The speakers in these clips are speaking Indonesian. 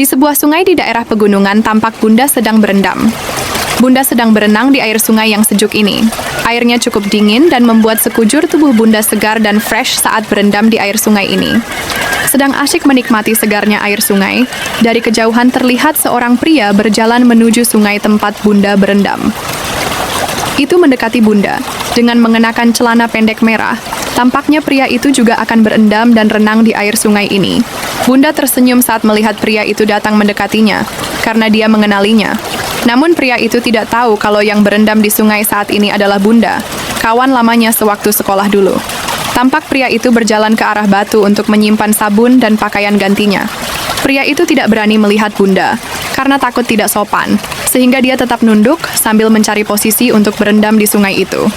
Di sebuah sungai di daerah pegunungan tampak Bunda sedang berendam. Bunda sedang berenang di air sungai yang sejuk ini. Airnya cukup dingin dan membuat sekujur tubuh Bunda segar dan fresh saat berendam di air sungai ini. Sedang asyik menikmati segarnya air sungai, dari kejauhan terlihat seorang pria berjalan menuju sungai tempat Bunda berendam. Itu mendekati Bunda, dengan mengenakan celana pendek merah. Tampaknya pria itu juga akan berendam dan renang di air sungai ini. Bunda tersenyum saat melihat pria itu datang mendekatinya, karena dia mengenalinya. Namun pria itu tidak tahu kalau yang berendam di sungai saat ini adalah Bunda, kawan lamanya sewaktu sekolah dulu. Tampak pria itu berjalan ke arah batu untuk menyimpan sabun dan pakaian gantinya. Pria itu tidak berani melihat Bunda, karena takut tidak sopan, sehingga dia tetap nunduk sambil mencari posisi untuk berendam di sungai itu.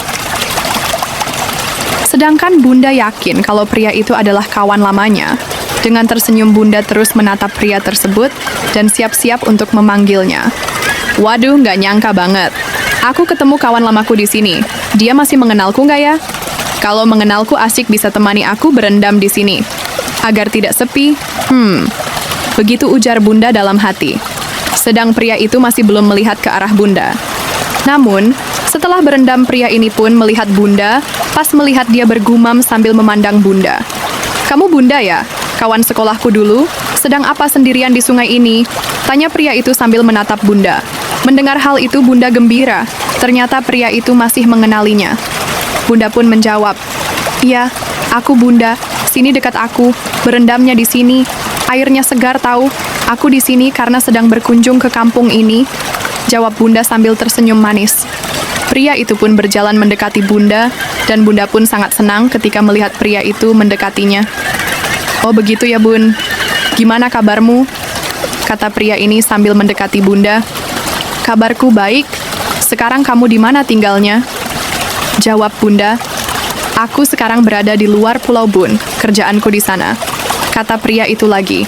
Sedangkan Bunda yakin kalau pria itu adalah kawan lamanya. Dengan tersenyum Bunda terus menatap pria tersebut dan siap-siap untuk memanggilnya. Waduh, nggak nyangka banget. Aku ketemu kawan lamaku di sini. Dia masih mengenalku nggak ya? Kalau mengenalku asik bisa temani aku berendam di sini. Agar tidak sepi, begitu ujar Bunda dalam hati. Sedang pria itu masih belum melihat ke arah Bunda. Namun, setelah berendam pria ini pun melihat Bunda, pas melihat dia bergumam sambil memandang Bunda. Kamu Bunda ya? Kawan sekolahku dulu, sedang apa sendirian di sungai ini? Tanya pria itu sambil menatap Bunda. Mendengar hal itu Bunda gembira, ternyata pria itu masih mengenalinya. Bunda pun menjawab, "Iya, aku Bunda, sini dekat aku, berendamnya di sini. Airnya segar tahu, aku di sini karena sedang berkunjung ke kampung ini." Jawab Bunda sambil tersenyum manis. Pria itu pun berjalan mendekati Bunda, dan Bunda pun sangat senang ketika melihat pria itu mendekatinya. "Oh begitu ya Bun, gimana kabarmu?" Kata pria ini sambil mendekati Bunda. "Kabarku baik, sekarang kamu di mana tinggalnya?" Jawab Bunda, "Aku sekarang berada di luar Pulau Bun, kerjaanku di sana." Kata pria itu lagi.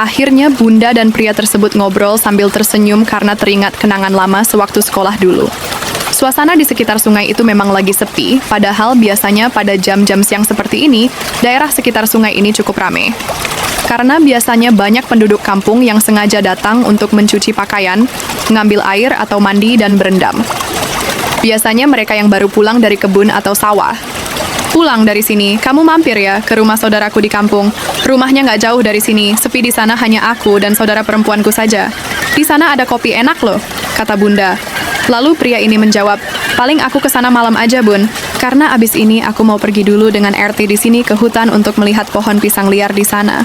Akhirnya Bunda dan pria tersebut ngobrol sambil tersenyum karena teringat kenangan lama sewaktu sekolah dulu. Suasana di sekitar sungai itu memang lagi sepi, padahal biasanya pada jam-jam siang seperti ini, daerah sekitar sungai ini cukup ramai. Karena biasanya banyak penduduk kampung yang sengaja datang untuk mencuci pakaian, mengambil air atau mandi dan berendam. Biasanya mereka yang baru pulang dari kebun atau sawah. "Pulang dari sini, kamu mampir ya ke rumah saudaraku di kampung. Rumahnya nggak jauh dari sini, sepi di sana hanya aku dan saudara perempuanku saja. Di sana ada kopi enak loh," kata Bunda. Lalu pria ini menjawab, "Paling aku ke sana malam aja Bun, karena abis ini aku mau pergi dulu dengan RT di sini ke hutan untuk melihat pohon pisang liar di sana.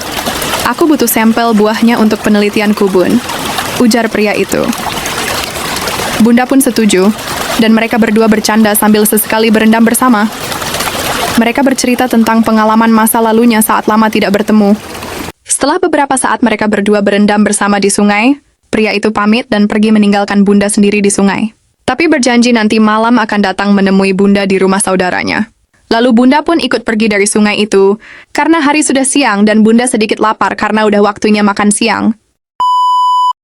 Aku butuh sampel buahnya untuk penelitianku Bun," ujar pria itu. Bunda pun setuju, dan mereka berdua bercanda sambil sesekali berendam bersama. Mereka bercerita tentang pengalaman masa lalunya saat lama tidak bertemu. Setelah beberapa saat mereka berdua berendam bersama di sungai, pria itu pamit dan pergi meninggalkan Bunda sendiri di sungai. Tapi berjanji nanti malam akan datang menemui Bunda di rumah saudaranya. Lalu Bunda pun ikut pergi dari sungai itu, karena hari sudah siang dan Bunda sedikit lapar karena udah waktunya makan siang.